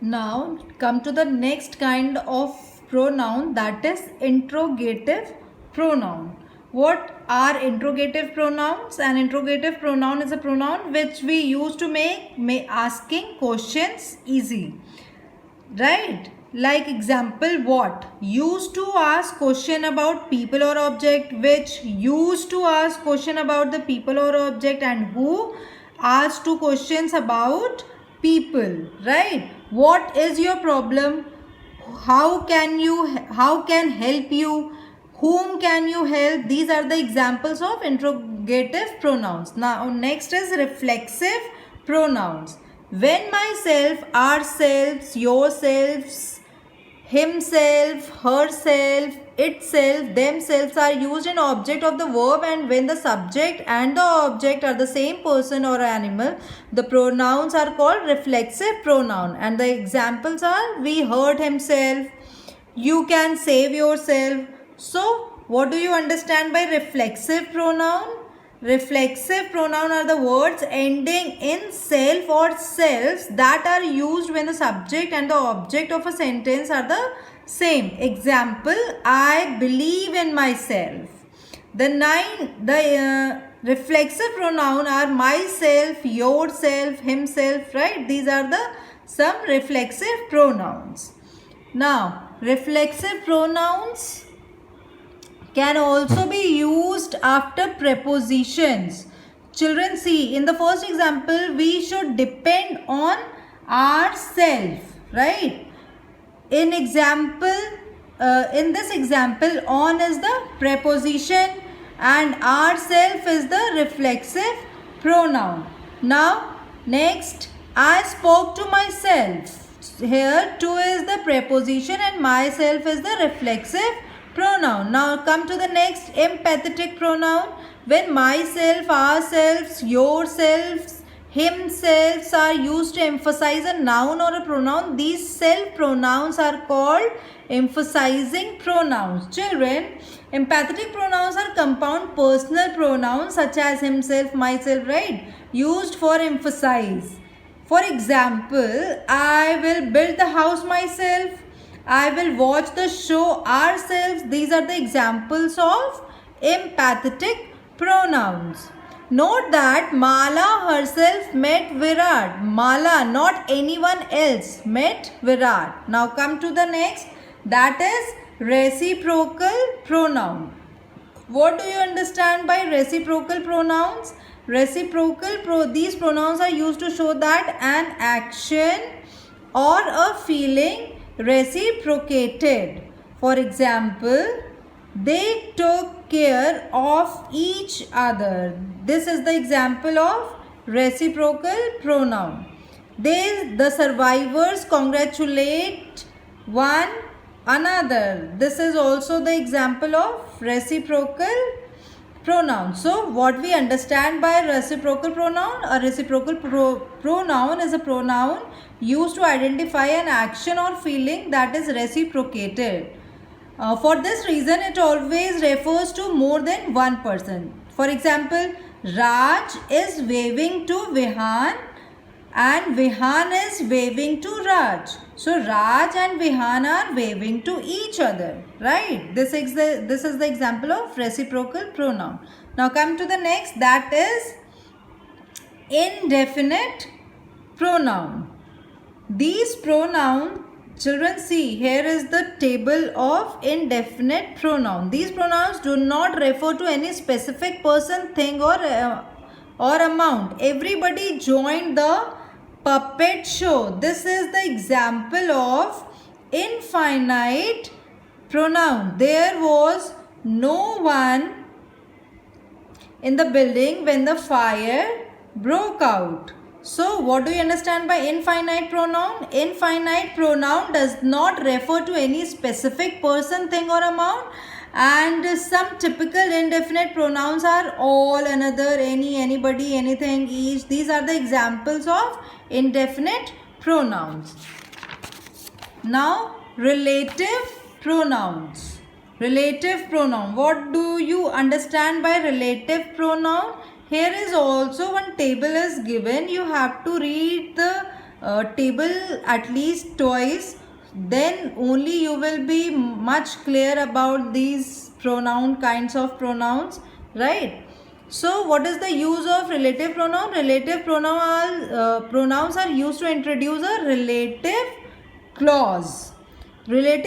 Now come to the next kind of pronoun, that is interrogative pronoun. What are interrogative pronouns? An interrogative pronoun is a pronoun which we use to make asking questions easy. Right? Like example, what? Used to ask question about people or object, which used to ask question about the people or object, and who asked two questions about people. Right? What is your problem? How can help you? Whom can you help? These are the examples of interrogative pronouns. Now next is reflexive pronouns. When myself, ourselves, yourselves, himself, herself, itself, themselves are used in object of the verb, and when the subject and the object are the same person or animal, the pronouns are called reflexive pronoun. And the examples are we hurt himself, you can save yourself. So what do you understand by reflexive pronoun? Reflexive pronoun are the words ending in self or selves that are used when the subject and the object of a sentence are the same. Example, I believe in myself. The reflexive pronoun are myself, yourself, himself, right? These are the some reflexive pronouns. Now, reflexive pronouns can also be used after prepositions. Children, see, in the first example, we should depend on ourself, right? In this example, on is the preposition and ourself is the reflexive pronoun. Now, next, I spoke to myself. Here, to is the preposition and myself is the reflexive pronoun. Now come to the next, empathetic pronoun. When myself, ourselves, yourselves, himself are used to emphasize a noun or a pronoun, these self pronouns are called emphasizing pronouns. Children, empathetic pronouns are compound personal pronouns such as himself, myself, right? Used for emphasize. For example, I will build the house myself. I will watch the show ourselves. These are the examples of empathetic pronouns. Note that Mala herself met Virat. Mala, not anyone else, met Virat. Now come to the next, that is reciprocal pronoun. What do you understand by reciprocal pronouns? These pronouns are used to show that an action or a feeling reciprocated. For example, they took care of each other. This is the example of reciprocal pronoun. The survivors congratulate one another. This is also the example of reciprocal pronoun. So what we understand by reciprocal pronoun? A reciprocal pronoun is a pronoun used to identify an action or feeling that is reciprocated. For this reason, it always refers to more than one person. For example, Raj is waving to Vihan and Vihan is waving to Raj. So Raj and Vihan are waving to each other, right? This is the example of reciprocal pronoun. Now come to the next, that is indefinite pronoun. These pronouns, children, see, here is the table of indefinite pronoun. These pronouns do not refer to any specific person, thing or amount. Everybody joined the puppet show. This is the example of infinite pronoun. There was no one in the building when the fire broke out. So what do you understand by infinite pronoun? Infinite pronoun does not refer to any specific person, thing or amount. And some typical indefinite pronouns are all, another, any, anybody, anything, each. These are the examples of indefinite pronouns. Now, relative pronouns. Relative pronoun. What do you understand by relative pronoun? Here is also one table is given. You have to read the table at least twice, then only you will be much clear about these kinds of pronouns, right? So what is the use of relative pronoun? Relative pronouns are used to introduce a relative clause. Relative